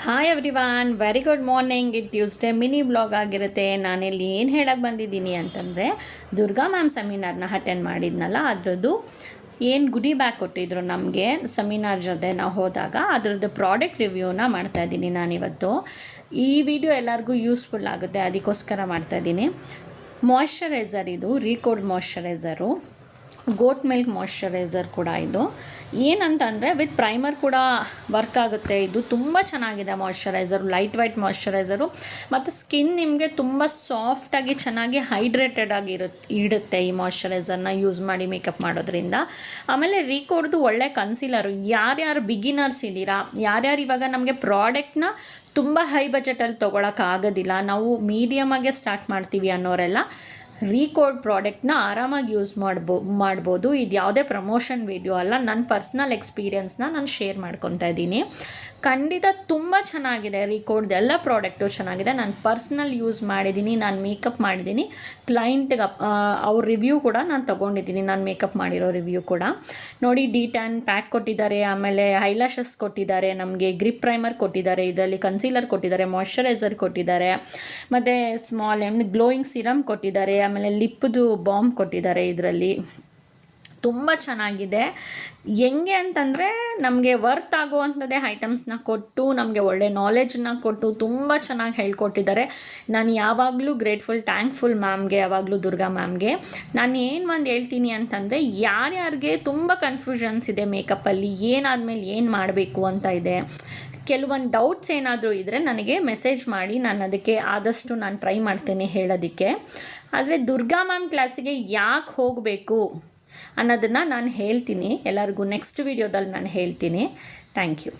Hi everyone, very good morning. ಇದು Tuesday mini blog ಆಗಿರುತ್ತೆ. ನಾನಿಲ್ಲಿ ಏನು ಹೇಳಕ್ಕೆ ಬಂದಿದ್ದೀನಿ ಅಂತಂದರೆ, ದುರ್ಗಾ ಮ್ಯಾಮ್ ಸೆಮಿನಾರ್ನ ಅಟೆಂಡ್ ಮಾಡಿದ್ನಲ್ಲ, ಅದರದ್ದು ಏನು ಗುಡಿ ಬ್ಯಾಗ್ ಕೊಟ್ಟಿದ್ರು ನಮಗೆ ಸೆಮಿನಾರ್ ಜೊತೆ ನಾವು ಹೋದಾಗ, ಅದರದ್ದು ಪ್ರಾಡಕ್ಟ್ ರಿವ್ಯೂನ ಮಾಡ್ತಾಯಿದ್ದೀನಿ ನಾನಿವತ್ತು. ಈ ವಿಡಿಯೋ ಎಲ್ಲರಿಗೂ ಯೂಸ್ಫುಲ್ ಆಗುತ್ತೆ, ಅದಕ್ಕೋಸ್ಕರ ಮಾಡ್ತಾಯಿದ್ದೀನಿ. ಮಾಯ್ಶ್ಚರೈಸರ್ ಇದು ರೀಕೋಡ್ ಮಾಯ್ಶ್ಚರೈಸರು, ಗೋಟ್ ಮಿಲ್ಕ್ ಮಾಯ್ಶ್ಚರೈಸರ್ ಕೂಡ ಇದು. ಏನಂತಂದರೆ ವಿತ್ ಪ್ರೈಮರ್ ಕೂಡ ವರ್ಕ್ ಆಗುತ್ತೆ. ಇದು ತುಂಬ ಚೆನ್ನಾಗಿದೆ ಮಾಯ್ಶ್ಚರೈಸರು, ಲೈಟ್ ವೈಟ್ ಮಾಯ್ಶ್ಚರೈಸರು, ಮತ್ತು ಸ್ಕಿನ್ ನಿಮಗೆ ತುಂಬ ಸಾಫ್ಟಾಗಿ ಚೆನ್ನಾಗಿ ಹೈಡ್ರೇಟೆಡ್ ಆಗಿ ಇಡುತ್ತೆ ಈ ಮಾಯ್ಶ್ಚರೈಸರ್ನ ಯೂಸ್ ಮಾಡಿ ಮೇಕಪ್ ಮಾಡೋದ್ರಿಂದ. ಆಮೇಲೆ ರೀಕೋಡ್ದು ಒಳ್ಳೆ ಕನ್ಸೀಲರು. ಯಾರ್ಯಾರು ಬಿಗಿನರ್ಸ್ ಇದ್ದೀರಾ, ಯಾರ್ಯಾರು ಇವಾಗ ನಮಗೆ ಪ್ರಾಡಕ್ಟ್ನ ತುಂಬ ಹೈ ಬಜೆಟಲ್ಲಿ ತೊಗೊಳಕ್ಕಾಗೋದಿಲ್ಲ, ನಾವು ಮೀಡಿಯಮಾಗೆ ಸ್ಟಾರ್ಟ್ ಮಾಡ್ತೀವಿ ಅನ್ನೋರೆಲ್ಲ ರೀಕೋಡ್ ಪ್ರಾಡಕ್ಟ್ನ ಆರಾಮಾಗಿ ಯೂಸ್ ಮಾಡ್ಬೋದು. ಇದು ಯಾವುದೇ ಪ್ರಮೋಷನ್ ವಿಡಿಯೋ ಅಲ್ಲ, ನನ್ನ ಪರ್ಸ್ನಲ್ ಎಕ್ಸ್ಪೀರಿಯನ್ಸ್ನ ನಾನು ಶೇರ್ ಮಾಡ್ಕೊತಾ ಇದ್ದೀನಿ. ಖಂಡಿತ ತುಂಬ ಚೆನ್ನಾಗಿದೆ ರೀಕೋಡ್ದು ಎಲ್ಲ ಪ್ರಾಡಕ್ಟು ಚೆನ್ನಾಗಿದೆ. ನಾನು ಪರ್ಸ್ನಲ್ ಯೂಸ್ ಮಾಡಿದ್ದೀನಿ, ನಾನು ಮೇಕಪ್ ಮಾಡಿದ್ದೀನಿ. ಕ್ಲೈಂಟ್ಗೆ ಅವ್ರ ರಿವ್ಯೂ ಕೂಡ ನಾನು ತೊಗೊಂಡಿದ್ದೀನಿ, ನಾನು ಮೇಕಪ್ ಮಾಡಿರೋ ರಿವ್ಯೂ ಕೂಡ ನೋಡಿ. D10 ಪ್ಯಾಕ್ ಕೊಟ್ಟಿದ್ದಾರೆ, ಆಮೇಲೆ ಐಲ್ಯಾಶಸ್ ಕೊಟ್ಟಿದ್ದಾರೆ, ನಮಗೆ ಗ್ರಿಪ್ ಪ್ರೈಮರ್ ಕೊಟ್ಟಿದ್ದಾರೆ, ಇದರಲ್ಲಿ ಕನ್ಸೀಲರ್ ಕೊಟ್ಟಿದ್ದಾರೆ, ಮಾಯ್ಶ್ಚರೈಸರ್ ಕೊಟ್ಟಿದ್ದಾರೆ, ಮತ್ತು ಸ್ಮಾಲ್ ಗ್ಲೋಯಿಂಗ್ ಸಿರಮ್ ಕೊಟ್ಟಿದ್ದಾರೆ, ಆಮೇಲೆ ಲಿಪ್ದು ಬಾಂಬ್ ಕೊಟ್ಟಿದ್ದಾರೆ. ಇದರಲ್ಲಿ ತುಂಬ ಚೆನ್ನಾಗಿದೆ. ಹೆಂಗೆ ಅಂತಂದರೆ ನಮಗೆ ವರ್ತ್ ಆಗುವಂಥದ್ದೇ ಐಟಮ್ಸ್ನ ಕೊಟ್ಟು, ನಮಗೆ ಒಳ್ಳೆ ನಾಲೆಜನ್ನ ಕೊಟ್ಟು ತುಂಬ ಚೆನ್ನಾಗಿ ಹೇಳ್ಕೊಟ್ಟಿದ್ದಾರೆ. ನಾನು ಯಾವಾಗಲೂ ಗ್ರೇಟ್ಫುಲ್, ಥ್ಯಾಂಕ್ಫುಲ್ ಮ್ಯಾಮ್ಗೆ, ಯಾವಾಗಲೂ ದುರ್ಗಾ ಮ್ಯಾಮ್ಗೆ. ನಾನು ಏನು ಒಂದು ಹೇಳ್ತೀನಿ ಅಂತಂದರೆ, ಯಾರ್ಯಾರಿಗೆ ತುಂಬ ಕನ್ಫ್ಯೂಷನ್ಸ್ ಇದೆ ಮೇಕಪ್ಪಲ್ಲಿ, ಏನಾದಮೇಲೆ ಏನು ಮಾಡಬೇಕು ಅಂತ ಇದೆ, ಕೆಲವೊಂದು ಡೌಟ್ಸ್ ಏನಾದರೂ ಇದ್ದರೆ ನನಗೆ ಮೆಸೇಜ್ ಮಾಡಿ, ನಾನು ಅದಕ್ಕೆ ಆದಷ್ಟು ನಾನು ಟ್ರೈ ಮಾಡ್ತೇನೆ ಹೇಳೋದಕ್ಕೆ. ಆದರೆ ದುರ್ಗಾ ಮ್ಯಾಮ್ ಕ್ಲಾಸಿಗೆ ಯಾಕೆ ಹೋಗಬೇಕು ಅನ್ನೋದನ್ನು ನಾನು ಹೇಳ್ತೀನಿ ಎಲ್ಲರಿಗೂ, ನೆಕ್ಸ್ಟ್ ವಿಡಿಯೋದಲ್ಲಿ ನಾನು ಹೇಳ್ತೀನಿ. Thank you.